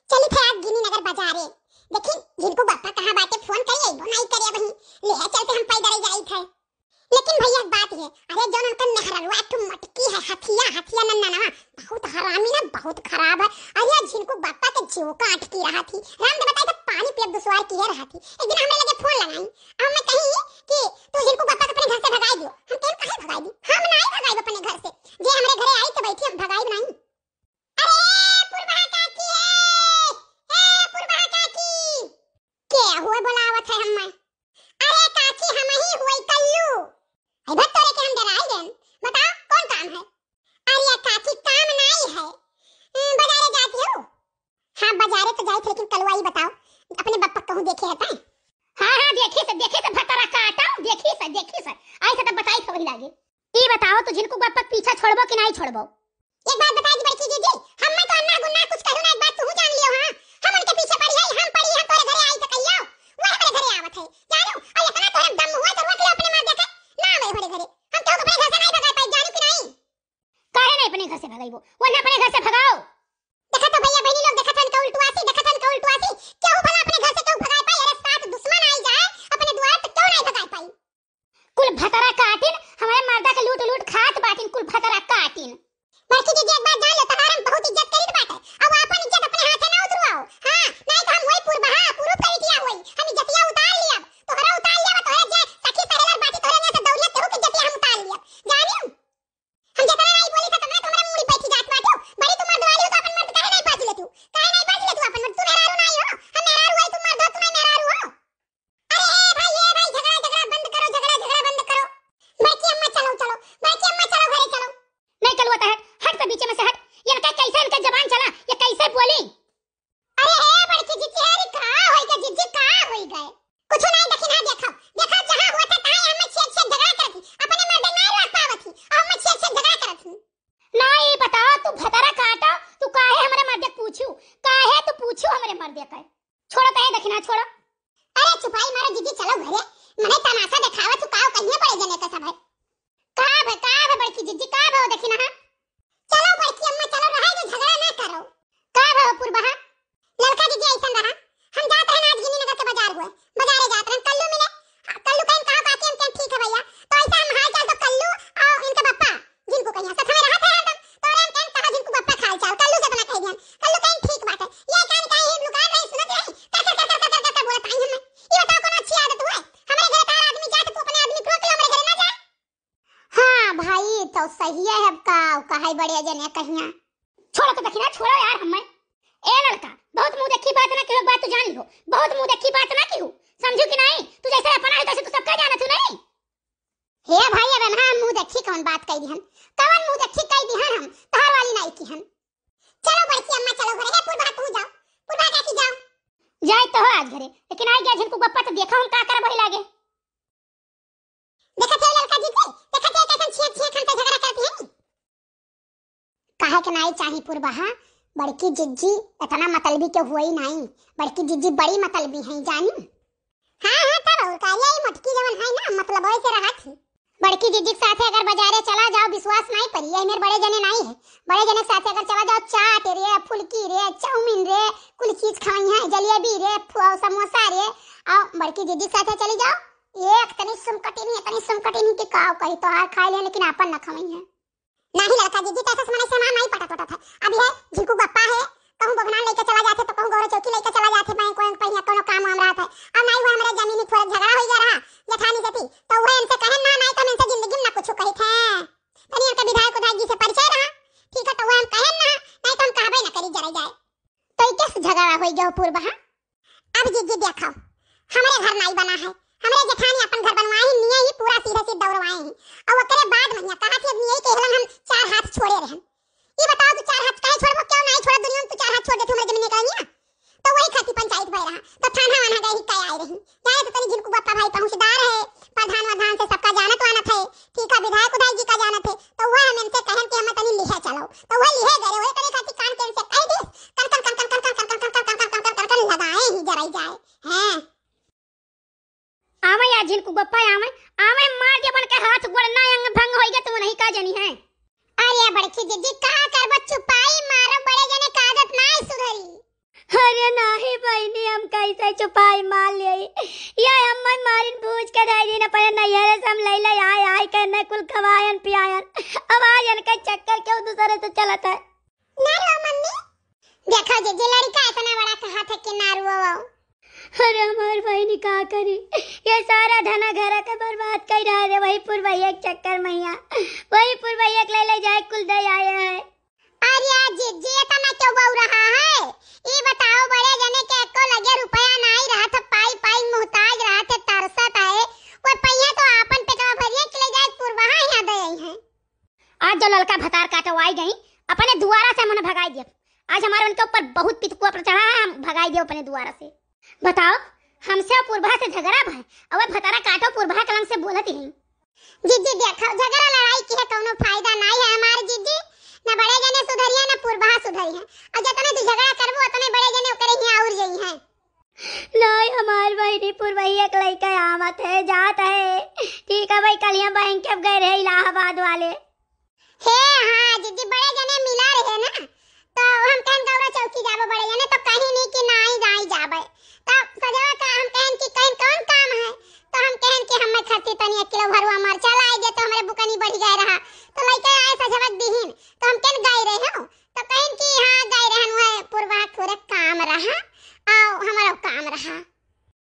चली थे आज गिनी नगर बाजारे। देखी जिनको बापा कहां बाटे फोन करिए नहीं करिए वही ले चलते हम पैदल जाई थे। लेकिन भैया बात है अरे जौन उनका नेहरवा तो मटकी है हथिया नन्ना ना बहुत हरामी ना बहुत खराब है। अरे जिनको बापा के जीव का अटकी रहा थी राम ने बताया था पानी पिए दुश्वार की रहा थी। एक दिन हमें लगे फोन लगाई अब मैं कही कि तू जिनको बापा अपने घर से भगा दियो। हम कहीं कहां भगा दी हम नहीं भगाई अपने घर से जे हमारे घरे आई तो बैठी हम भगाई नहीं। अरे पुरबा काकी ए पुरबा काकी के हुए बोलावत है हम। अरे काकी हम ही हुई कल्लू अरे तोरे के हम डराई देन बताओ कौन काम है। अरे काकी काम नहीं है बाजारे जाती हो। हां बाजारे तो जाई थे लेकिन कलवाई बताओ अपने बापा कहूं देखे है ता। हां देखे से भतरा काटा देखी से आई से तब बताई खबर लागे। ई बताओ तो जिनको बापा पीछा छोड़बो कि नहीं छोड़बो। एक बात बता दी बड़की जी हम मैं तो अन्ना गुन्ना कुछ कहूं ना एक बात तू जान लियो। हां हम उनके पीछे पड़ी है हम पड़ी है तोरे घरे आई तो कहियो वो हमारे घरे आवत है जानो और इतना तोरे दम हुआ तो रोक ले अपने मार देखे ना आवे हमारे घरे हम तो अपने घर से नहीं भगा पाई जानो कि नहीं। काहे नहीं अपने घर से भगाइबो वरना अपने घर से भगाओ। देखा तो भैया बहनी लोग देखा था इनका उल्टवासी क्यों भला अपने घर से क्यों भगा पाई। अरे साथ दुश्मन आई जाए अपने द्वार पे क्यों नहीं भगा पाई। कुल भतरा काटिन हमारे मर्दा के लूट खात बाटिन कुल भतरा काटिन। बड़की जी एक बात जान लो तुम्हारा बहुत इज्जत करी बात है अब अपन इज्जत अपने हाथ से ना उतरवाओ। हां नहीं तो हम वही पूर्व करी दिया होई हम इज्जतिया उतार लिया तोहरा उतार लिया तोहरा जे सखी सरेला बाटी तोहरा ने से दौड़िया तेहू की इज्जतिया हम उतार लिया जानियो। हम जतरा नहीं बोली था तुम्हारा तुम्हारा मुड़ी बैठी जात बाटो बड़ी तुम मर्द वाली हो तो अपन मर्द काहे नहीं बाज ले तू काहे नहीं बाज ले तू अपन मर्द तू मेहरारू नहीं हो हम मेहरारू है तू मर्द हो तू नहीं मेहरारू हो। अरे भाई झगड़ा बंद करो झगड़ा बंद करो। बाकी अम्मा चलो बाकी अम्मा चलो घरे चलो। नहीं चलो हट तो बीच में से हट ये कैसे इनका जबान चला ये कैसे बोली। अरे हे बड़की जिज्जी अरे कहां होई गए जिज्जी कहां होई गए कुछ नहीं देखी ना देखा जहां हुआ था ताई हम छेक झगड़ा करती अपने मर्द नहीं रख पावत थी और मैं छेक झगड़ा करत हूं। नहीं बताओ तू भतरा काटा तू काहे हमरे मर्द पूछू काहे तू पूछू हमरे मर्द का छोड़ो कहे देखी ना छोड़ो। अरे चुपाई मारो जिज्जी चलो घरे मने तमाशा दिखावा तू काव कहिए पड़े जने का सब है का बड़की जिज्जी का भाव देखी ना। चलो बड़की अम्मा चलो रहा जो झगड़ा ना करो का भाव पुरबहा लड़का जिज्जी ऐसा रहा हम जात रहे आज गिनी नगर के बाजारे जात रहे कल्लू मिले कल्लू कहीं कहा काकी हम ठीक है भैया तो ऐसा हम हाल चाल तो कल्लू और इनका बापा जिनको कहीं साथ में रहा था हरदम तो हम कहीं कहा जिनको बापा खाल चाल कल्लू से बना कह दिया कल्लू कहीं ठीक बात है ये कान कहीं लुका नहीं सुनत रही का बोलत आई हम ये बताओ कौन अच्छी आदत हुआ हमारे घर का आदमी जात तू अपने आदमी को हमारे घर ना जा। हां भाई तो सही है का है बड़े जने कहिया छोड़ो तो देखी ना छोड़ो यार हमें ए लड़का बहुत मुंह देखी बात ना कि बात तू जान लियो बहुत मुंह देखी बात ना की समझू कि नहीं तू जैसे अपना है तैसे तू सबका जाना तू नहीं। हे भाई अब ना मुंह देखी कौन बात कह दी हम कौन मुंह देखी कह दी हम तहार वाली नहीं की हम। चलो बड़की अम्मा चलो घरे पुरबा तू जाओ पुरबा काकी जाओ जाए तो हो आज घरे लेकिन आई गया झनको गप्पा तो देखा हम का कर बही लागे। देखा थे लड़का जी के देखा थे कैसे छेक हम पे झगड़ा करती है काहे के नहीं चाही पुरबहा बड़की जिज्जी इतना मतलबी के हुई नहीं बड़की जिज्जी बड़ी मतलबी है जानी। हां तब और का ये मटकी जवन है ना मतलब ऐसे रहा थी बड़की जिज्जी के साथ अगर बाजारे चला जाओ विश्वास नहीं करी ये मेरे बड़े जने नहीं है बड़े जने के साथ अगर चला जाओ चाट रे फुलकी रे चाउमीन रे कुल चीज खाई है जलेबी रे समोसा रे और बड़की जिज्जी के साथ चली जाओ एक तनी सुमकटी नहीं के काव कही तो हार खा ले लेकिन अपन न खाई है नहीं लड़का जिज्जी कैसा समाने से मां नहीं पटा था अभी है जिनको गप्पा है कहूं बगनान लेके चला जाते तो कहूं गौरव चौकी लेके चला जाते बैंक पहिया कोनो काम हम रहा था अब नहीं हुआ हमारे जमीनी थोड़ा झगड़ा हो गया रहा जेठानी से थी तो वो इनसे कहे ना नहीं तो इनसे जिंदगी में ना कुछ कही थे तनी इनका विधायक जी से परिचय रहा ठीक है तो वो हम कहे ना नहीं तो हम कहबे ना करी जरा जाए तो कैसे झगड़ा हो गया पुरबहा। अब जिज्जी देखो हमारे घर नहीं बना है हमरे जेठानी अपन घर बनवाए ही नहीं ही पूरा सीधे दौड़वाए हैं और ओकरे बाद महिया कहा थी अब नहीं कहलन हम चार हाथ छोड़े रहन। ये बताओ तू चार हाथ काहे छोड़बो क्यों नहीं छोड़ दुनिया में तू चार हाथ छोड़ दे हमरे जमीन निकालनी ना तो वही खाती पंचायत भई रहा तो थाना वाना गई काय आई रही जाए तो तनी जिनको बापा भाई पहुंचदार है प्रधान से सबका जानत वानत है ठीक है विधायक उधायक जी का जानत है तो वह हम इनसे कहन कि हम तनी लिहे चलो तो वह लिहे गए वही करे खाती कान के इनसे कह दे कन लगाए ही जराई जाए हैं आवे या जिनको बप्पा आवे मार दे बन के हाथ गोड़ ना अंग भंग होई गए तुम नहीं का जानी है। अरे बड़की जिज्जी कहां कर बच्चू पाई मारो बड़े जने का आदत ना सुधरी। अरे नाही बहनी, हम कैसे छुपाई मार ले ये हम मारिन पूछ के दे दी न पर नैहरे से हम लैले आय आय करने कुल खवायन पियायन। अब आज इनका चक्कर क्यों दूसरे से चलता है। ना रो मम्मी, देखो जे लड़का इतना बड़ा कहा था कि ना रो। अरे हमारी बहनी का करी, ये सारा धना घर का बर्बाद कर रहा है। वही पुरवैया के चक्कर मैया, वही पुरवैया के ले जाए कुल दे आया है। अरे जीजी इतना क्यों बहु रहा है, ये बताओ बड़े जने के एको लगे रुपया नहीं रहा था, पाई पाई मोहताज रहा थे, तरसत है वो पहिया तो आपन पेटवा भरिए के ले जाए पुरवहा यहाँ दे हैं। आज जो ललका भतार काटवाई गई अपने दुआरा से हमने भगाई दिया। आज हमारे उनके ऊपर बहुत पितकुआ पर चढ़ा है, हम भगाई दिया अपने दुआरा से। बताओ हमसे पुरभा से झगड़ा भाई और भतारा काटो पुरभा कलम से बोलत ही। जीजी देखो झगड़ा लड़ाई की है कोनो फायदा नहीं है हमारे जीजी, ना बड़े जने सुधरिया ना पुरभा सुधरी है, और जितने तू झगड़ा करबो उतने बड़े जने ओकरे ही और जई हैं। नहीं हमार बहनी पुरवैया के लइका आवत है जात है, ठीक है भाई कलिया बैंक के गए रहे इलाहाबाद वाले। हे हां जीजी बड़े जने मिला रहे ना, तो हम कहन गौरा चौकी जाबो बड़े जने तो कहीं नहीं कि नहीं जाई जाबे, तब सजवा का हम कहन कि कहीं कौन काम है, तो हम कहन कि हम खर्ची तनी 1 किलो भरुआ मरचा लाई दे तो हमरे बुकनी बढ़ गए रहा, तो लइका आए सजवा दीहिन तो हम कहन गए रहे हो, तो कहन कि हां गए रहन है पुरवा खोरे काम रहा और हमारा काम रहा।